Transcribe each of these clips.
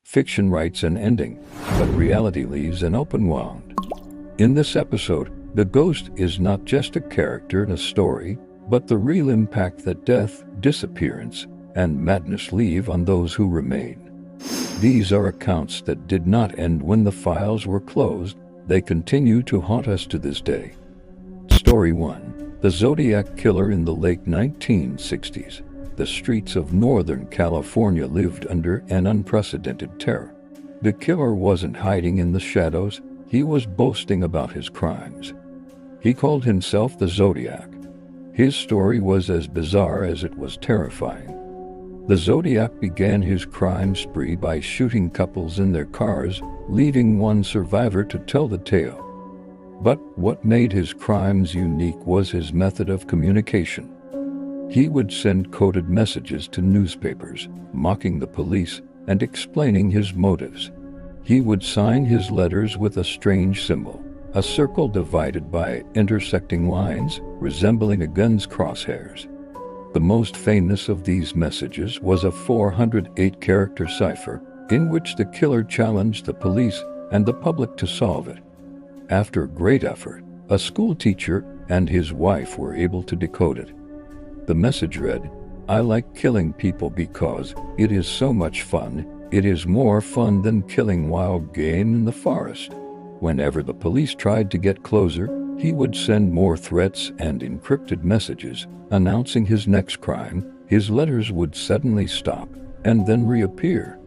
Fiction writes an ending, but reality leaves an open wound. In this episode, the ghost is not just a character in a story, but the real impact that death, disappearance, and madness leave on those who remain. These are accounts that did not end when the files were closed. They continue to haunt us to this day. Story 1. The Zodiac Killer. In the late 1960s, the streets of Northern California lived under an unprecedented terror. The killer wasn't hiding in the shadows, he was boasting about his crimes. He called himself the Zodiac. His story was as bizarre as it was terrifying. The Zodiac began his crime spree by shooting couples in their cars, leaving one survivor to tell the tale. But what made his crimes unique was his method of communication. He would send coded messages to newspapers, mocking the police and explaining his motives. He would sign his letters with a strange symbol, a circle divided by intersecting lines, resembling a gun's crosshairs. The most famous of these messages was a 408-character cipher, in which the killer challenged the police and the public to solve it. After great effort, a school teacher and his wife were able to decode it. The message read, "I like killing people because it is so much fun. It is more fun than killing wild game in the forest." Whenever the police tried to get closer, he would send more threats and encrypted messages, announcing his next crime. His letters would suddenly stop and then reappear,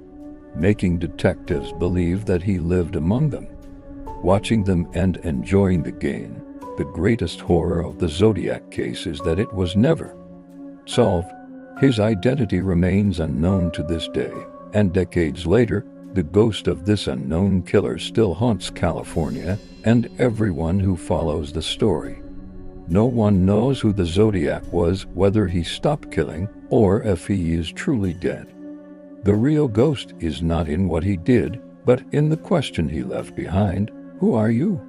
making detectives believe that he lived among them. Watching them and enjoying the game, the greatest horror of the Zodiac case is that it was never solved. His identity remains unknown to this day, and decades later, the ghost of this unknown killer still haunts California and everyone who follows the story. No one knows who the Zodiac was, whether he stopped killing or if he is truly dead. The real ghost is not in what he did, but in the question he left behind: who are you?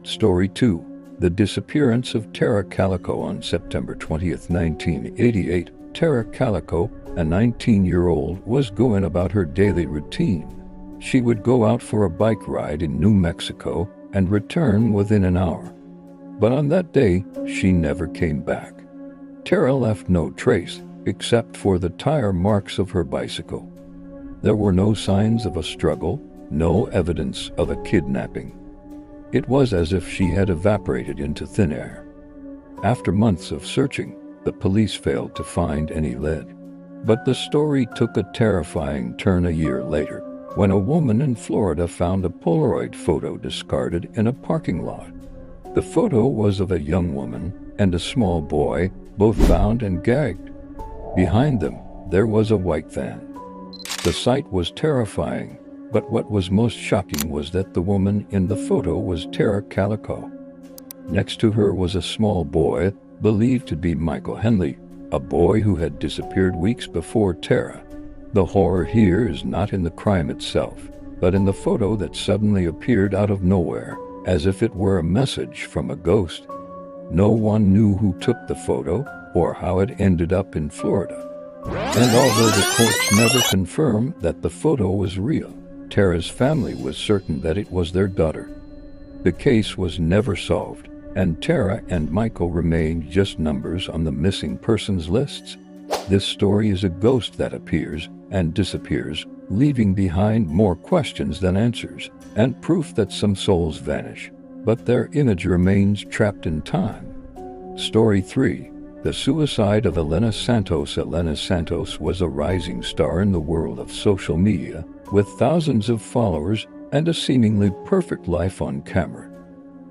Story 2. The disappearance of Tara Calico. On September 20th, 1988, Tara Calico, a 19-year-old, was going about her daily routine. She would go out for a bike ride in New Mexico and return within an hour. But on that day, she never came back. Tara left no trace, except for the tire marks of her bicycle. There were no signs of a struggle, no evidence of a kidnapping. It was as if she had evaporated into thin air. After months of searching, the police failed to find any lead. But the story took a terrifying turn a year later, when a woman in Florida found a Polaroid photo discarded in a parking lot. The photo was of a young woman and a small boy, both bound and gagged. Behind them, there was a white van. The sight was terrifying, but what was most shocking was that the woman in the photo was Tara Calico. Next to her was a small boy, believed to be Michael Henley, a boy who had disappeared weeks before Tara. The horror here is not in the crime itself, but in the photo that suddenly appeared out of nowhere, as if it were a message from a ghost. No one knew who took the photo or how it ended up in Florida. And although the courts never confirmed that the photo was real, Tara's family was certain that it was their daughter. The case was never solved, and Tara and Michael remained just numbers on the missing persons lists. This story is a ghost that appears and disappears, leaving behind more questions than answers, and proof that some souls vanish, but their image remains trapped in time. Story 3. The suicide of Elena Santos. Elena Santos was a rising star in the world of social media, with thousands of followers and a seemingly perfect life on camera.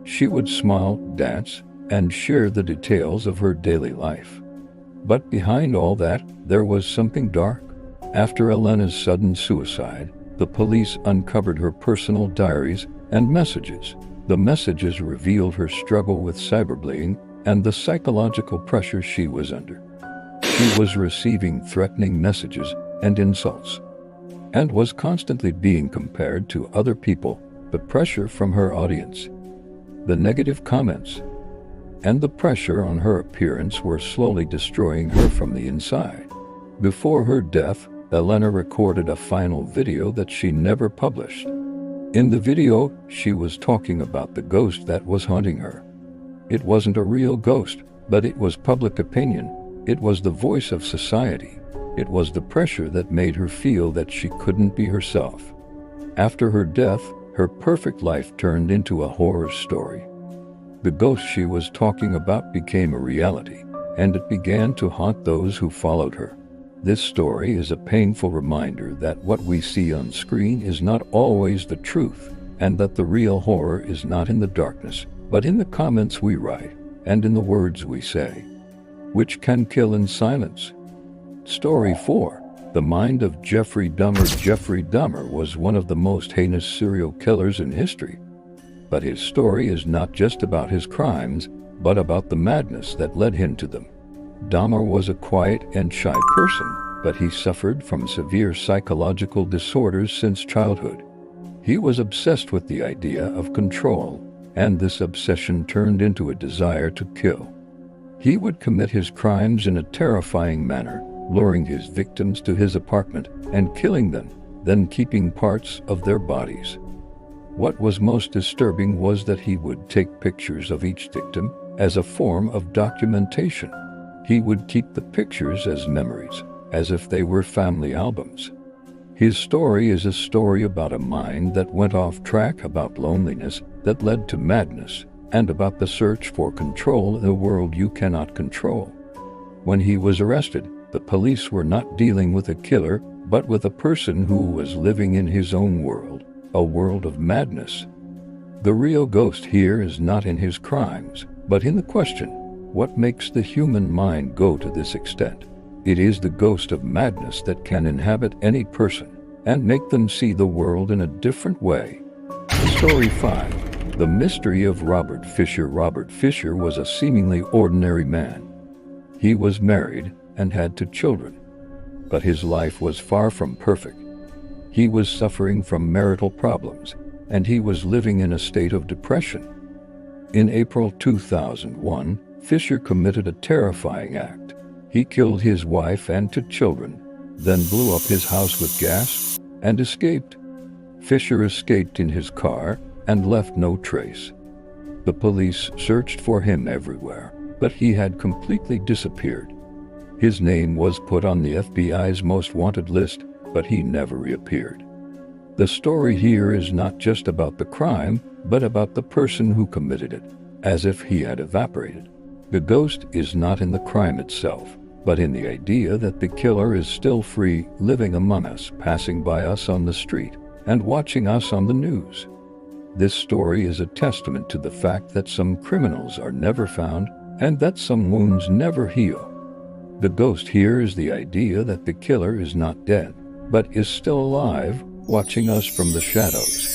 She would smile, dance, and share the details of her daily life. But behind all that, there was something dark. After Elena's sudden suicide, the police uncovered her personal diaries and messages. The messages revealed her struggle with cyberbullying and the psychological pressure she was under. She was receiving threatening messages and insults, and was constantly being compared to other people. The pressure from her audience, the negative comments, and the pressure on her appearance were slowly destroying her from the inside. Before her death, Elena recorded a final video that she never published. In the video, she was talking about the ghost that was haunting her. It wasn't a real ghost, but it was public opinion. It was the voice of society. It was the pressure that made her feel that she couldn't be herself. After her death, her perfect life turned into a horror story. The ghost she was talking about became a reality, and it began to haunt those who followed her. This story is a painful reminder that what we see on screen is not always the truth, and that the real horror is not in the darkness, but in the comments we write, and in the words we say, which can kill in silence. Story 4. The Mind of Jeffrey Dahmer. Jeffrey Dahmer was one of the most heinous serial killers in history. But his story is not just about his crimes, but about the madness that led him to them. Dahmer was a quiet and shy person, but he suffered from severe psychological disorders since childhood. He was obsessed with the idea of control, and this obsession turned into a desire to kill. He would commit his crimes in a terrifying manner, luring his victims to his apartment and killing them, then keeping parts of their bodies. What was most disturbing was that he would take pictures of each victim as a form of documentation. He would keep the pictures as memories, as if they were family albums. His story is a story about a mind that went off track, about loneliness that led to madness, and about the search for control in a world you cannot control. When he was arrested, the police were not dealing with a killer, but with a person who was living in his own world, a world of madness. The real ghost here is not in his crimes, but in the question, what makes the human mind go to this extent? It is the ghost of madness that can inhabit any person and make them see the world in a different way. Story 5. The Mystery of Robert Fisher. Robert Fisher was a seemingly ordinary man. He was married and had 2 children. But his life was far from perfect. He was suffering from marital problems, and he was living in a state of depression. In April 2001, Fisher committed a terrifying act. He killed his wife and 2 children, then blew up his house with gas and escaped. Fisher escaped in his car and left no trace. The police searched for him everywhere, but he had completely disappeared. His name was put on the FBI's most wanted list, but he never reappeared. The story here is not just about the crime, but about the person who committed it, as if he had evaporated. The ghost is not in the crime itself, but in the idea that the killer is still free, living among us, passing by us on the street, and watching us on the news. This story is a testament to the fact that some criminals are never found, and that some wounds never heal. The ghost here is the idea that the killer is not dead, but is still alive, watching us from the shadows.